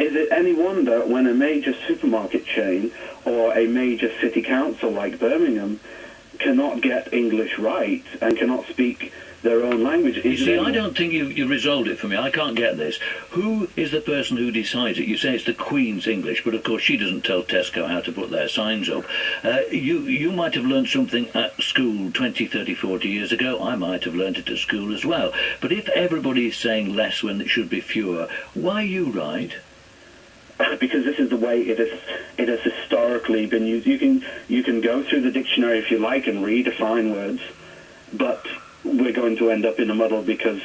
is it any wonder when a major supermarket chain or a major city council like Birmingham cannot get English right and cannot speak their own language? You see, I don't think you resolved it for me. I can't get this. Who is the person who decides it? You say it's the Queen's English, but of course she doesn't tell Tesco how to put their signs up. You might have learned something at school 20, 30, 40 years ago. I might have learned it at school as well. But if everybody is saying less when it should be fewer, why are you right? Because this is the way it has historically been used. You can go through the dictionary if you like and redefine words, but we're going to end up in a muddle because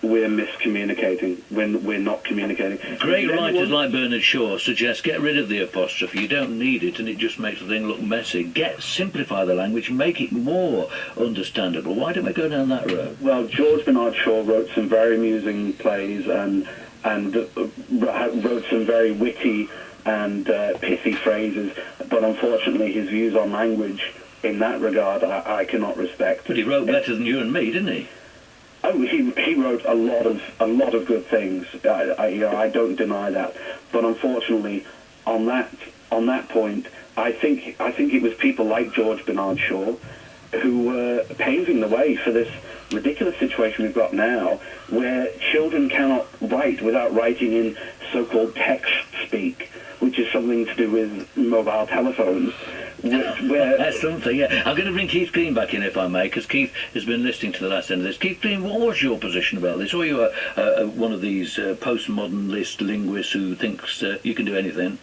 we're miscommunicating. We're not communicating. Great writers like Bernard Shaw suggest get rid of the apostrophe. You don't need it, and it just makes the thing look messy. Simplify the language, make it more understandable. Why don't we go down that road? Well, George Bernard Shaw wrote some very amusing plays and wrote some very witty and pithy phrases, but unfortunately his views on language in that regard I cannot respect. But he wrote better than you and me, didn't he? Oh, he wrote a lot of good things. I don't deny that, but unfortunately on that point I think it was people like George Bernard Shaw who were paving the way for this ridiculous situation we've got now, where children cannot write without writing in so-called text speak, which is something to do with mobile telephones. That's something, yeah. I'm going to bring Keith Green back in, if I may, because Keith has been listening to the last end of this. Keith Green, what was your position about this? Or are you one of these postmodernist linguists who thinks you can do anything?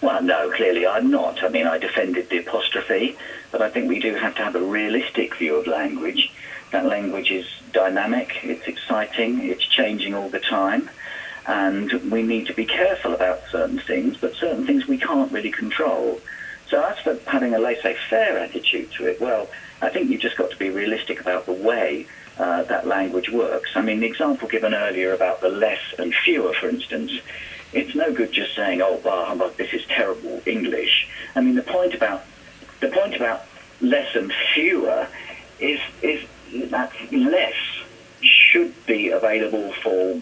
Well, no, clearly I'm not. I mean, I defended the apostrophe, but I think we do have to have a realistic view of language. That language is dynamic, it's exciting, it's changing all the time, and we need to be careful about certain things, but certain things we can't really control. So as for having a laissez-faire attitude to it, well, I think you've just got to be realistic about the way that language works. I mean, the example given earlier about the less and fewer, for instance, it's no good just saying, oh, bah humbug, this is terrible English. I mean, the point about less and fewer is that less should be available for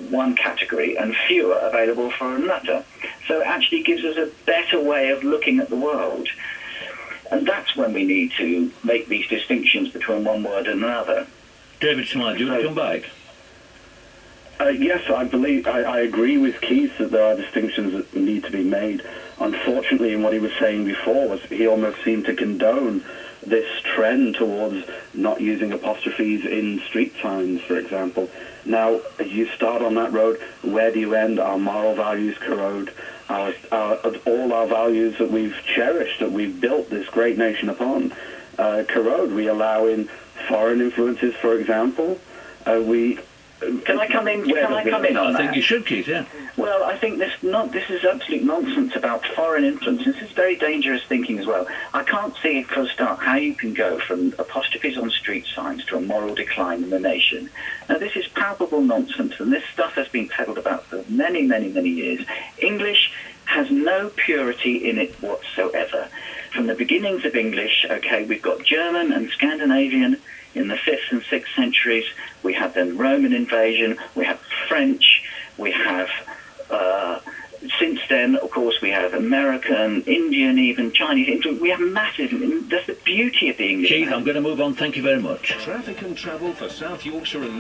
one category and fewer available for another. So it actually gives us a better way of looking at the world. And that's when we need to make these distinctions between one word and another. David Smythe, do you want to come back? Yes, I agree with Keith that there are distinctions that need to be made. Unfortunately, in what he was saying before, he almost seemed to condone this trend towards not using apostrophes in street signs, for example. Now, as you start on that road, where do you end? Our moral values corrode. All our values that we've cherished, that we've built this great nation upon, corrode. We allow in foreign influences, for example. Can I come in? Can I come in on that? I think you should, Keith. Yeah. Well, I think this is absolute nonsense about foreign influence. This is very dangerous thinking as well. I can't see, for a start, how you can go from apostrophes on street signs to a moral decline in the nation. Now, this is palpable nonsense, and this stuff has been peddled about for many, many, many years. English has no purity in it whatsoever. From the beginnings of English, okay, we've got German and Scandinavian in the 5th and 6th centuries. We have the Roman invasion, we have French, we have, since then, of course, we have American, Indian, even Chinese. We have massive, that's the beauty of the English. Keith, I'm going to move on. Thank you very much. Traffic and travel for South Yorkshire and North